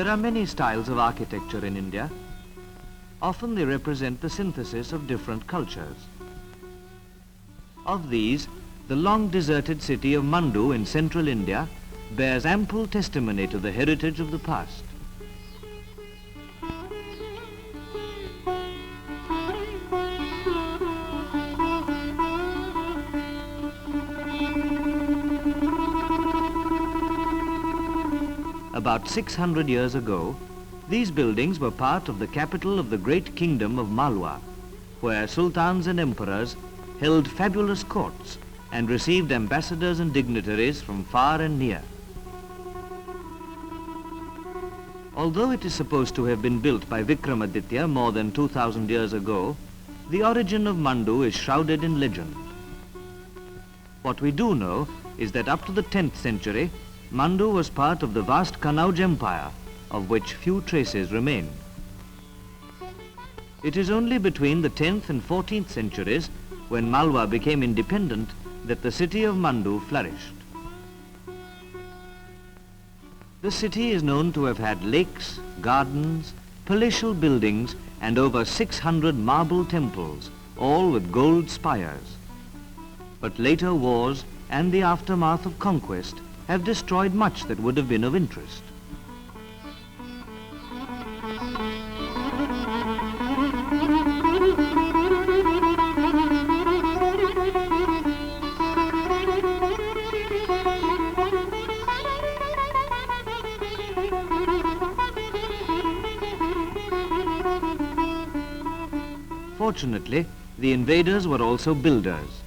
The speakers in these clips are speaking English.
There are many styles of architecture in India. Often they represent the synthesis of different cultures. Of these, the long deserted city of Mandu in central India bears ample testimony to the heritage of the past. About 600 years ago, these buildings were part of the capital of the great kingdom of Malwa, where sultans and emperors held fabulous courts and received ambassadors and dignitaries from far and near. Although it is supposed to have been built by Vikramaditya more than 2000 years ago, the origin of Mandu is shrouded in legend. What we do know is that up to the 10th century, Mandu was part of the vast Kanauj Empire, of which few traces remain. It is only between the 10th and 14th centuries, when Malwa became independent, that the city of Mandu flourished. The city is known to have had lakes, gardens, palatial buildings, and over 600 marble temples, all with gold spires. But later wars and the aftermath of conquest have destroyed much that would have been of interest. Fortunately, the invaders were also builders.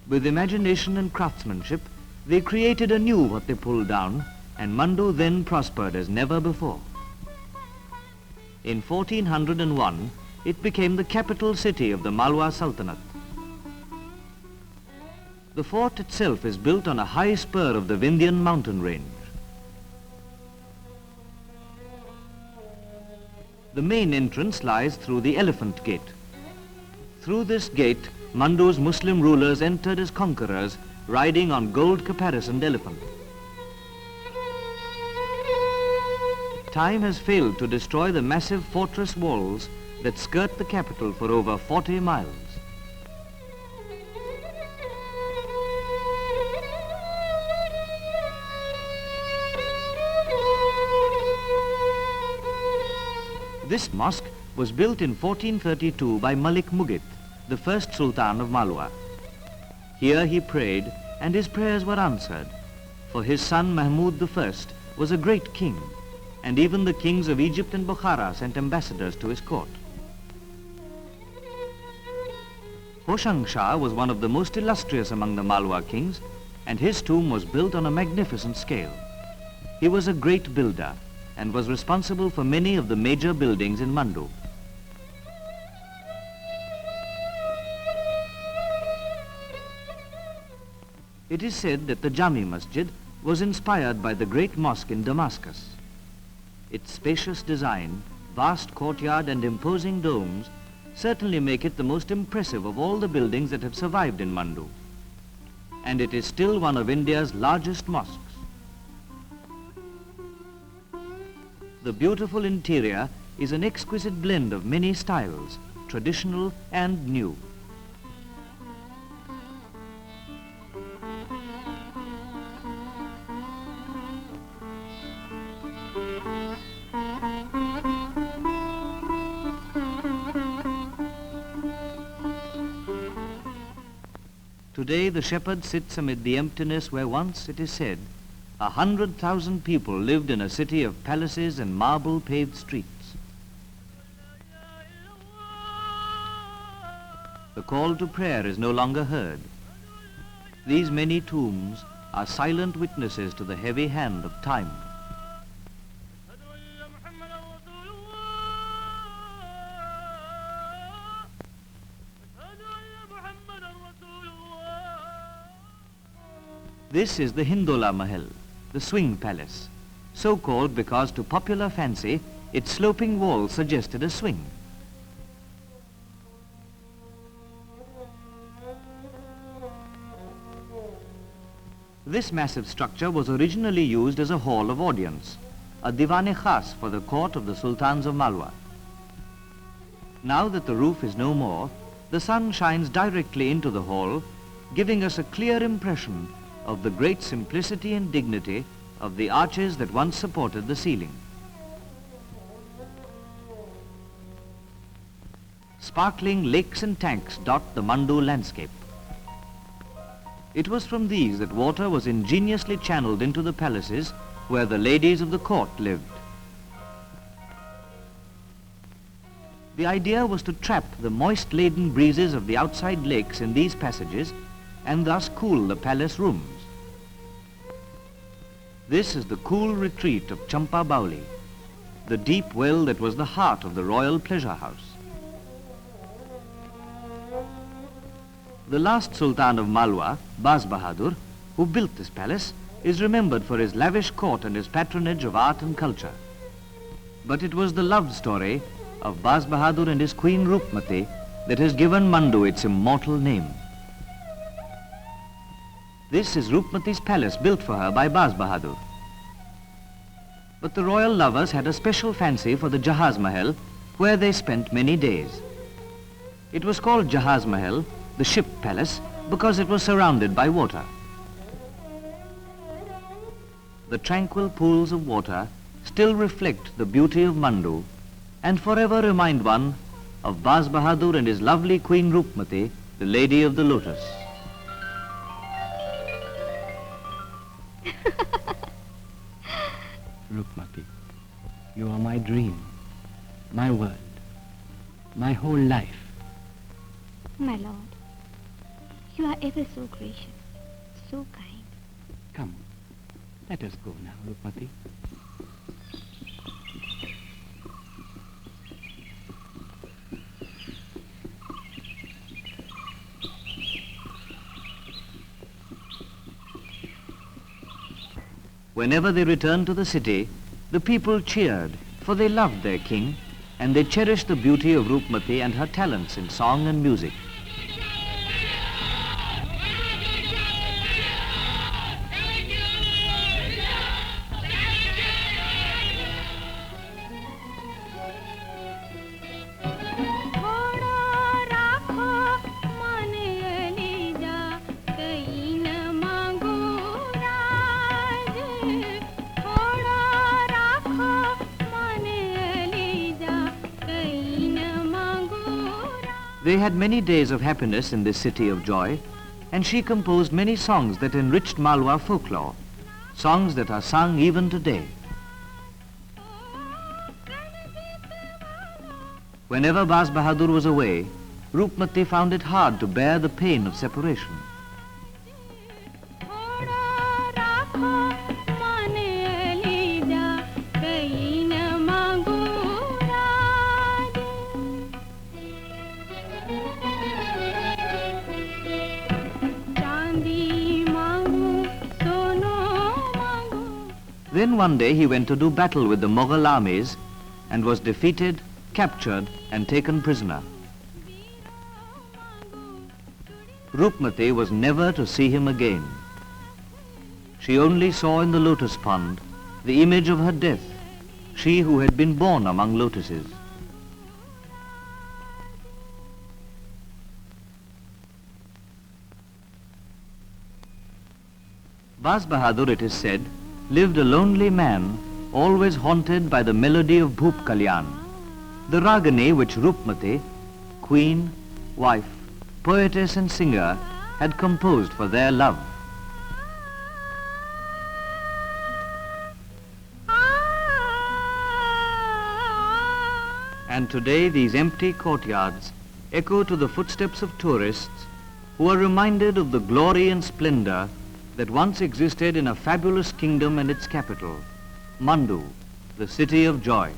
With imagination and craftsmanship, they created anew what they pulled down, and Mandu then prospered as never before. In 1401, it became the capital city of the Malwa Sultanate. The fort itself is built on a high spur of the Vindhyan mountain range. The main entrance lies through the Elephant Gate. Through this gate, Mandu's Muslim rulers entered as conquerors, riding on gold-caparisoned elephants. Time has failed to destroy the massive fortress walls that skirt the capital for over 40 miles. This mosque was built in 1432 by Malik Mughit, the first Sultan of Malwa. Here he prayed, and his prayers were answered, for his son Mahmud I was a great king, and even the kings of Egypt and Bukhara sent ambassadors to his court. Hoshang Shah was one of the most illustrious among the Malwa kings, and his tomb was built on a magnificent scale. He was a great builder, and was responsible for many of the major buildings in Mandu. It is said that the Jami Masjid was inspired by the great mosque in Damascus. Its spacious design, vast courtyard and imposing domes certainly make it the most impressive of all the buildings that have survived in Mandu. And it is still one of India's largest mosques. The beautiful interior is an exquisite blend of many styles, traditional and new. Today the shepherd sits amid the emptiness where once, it is said, 100,000 people lived in a city of palaces and marble-paved streets. The call to prayer is no longer heard. These many tombs are silent witnesses to the heavy hand of time. This is the Hindola Mahal, the swing palace, so called because to popular fancy, its sloping walls suggested a swing. This massive structure was originally used as a hall of audience, a divan-e-khas for the court of the Sultans of Malwa. Now that the roof is no more, the sun shines directly into the hall, giving us a clear impression of the great simplicity and dignity of the arches that once supported the ceiling. Sparkling lakes and tanks dot the Mandu landscape. It was from these that water was ingeniously channeled into the palaces where the ladies of the court lived. The idea was to trap the moist-laden breezes of the outside lakes in these passages and thus cool the palace rooms. This is the cool retreat of Champa Bauli, the deep well that was the heart of the royal pleasure house. The last Sultan of Malwa, Baz Bahadur, who built this palace, is remembered for his lavish court and his patronage of art and culture. But it was the love story of Baz Bahadur and his queen Roopmati that has given Mandu its immortal name. This is Roopmati's palace built for her by Baz Bahadur. But the royal lovers had a special fancy for the Jahaz Mahal, where they spent many days. It was called Jahaz Mahal, the ship palace, because it was surrounded by water. The tranquil pools of water still reflect the beauty of Mandu and forever remind one of Baz Bahadur and his lovely queen Roopmati, the Lady of the Lotus. Roopmati, you are my dream, my world, my whole life. My lord, you are ever so gracious, so kind. Come, let us go now, Roopmati. Whenever they returned to the city, the people cheered, for they loved their king, and they cherished the beauty of Roopmati and her talents in song and music. They had many days of happiness in this city of joy, and she composed many songs that enriched Malwa folklore, songs that are sung even today. Whenever Baz Bahadur was away, Roopmati found it hard to bear the pain of separation. Then one day he went to do battle with the Mughal armies and was defeated, captured and taken prisoner. Roopmati was never to see him again. She only saw in the lotus pond the image of her death, she who had been born among lotuses. Baz Bahadur, it is said, lived a lonely man, always haunted by the melody of Bhoop Kalyan, the ragani which Roopmati, queen, wife, poetess and singer, had composed for their love. And today these empty courtyards echo to the footsteps of tourists who are reminded of the glory and splendor that once existed in a fabulous kingdom and its capital, Mandu, the city of joy.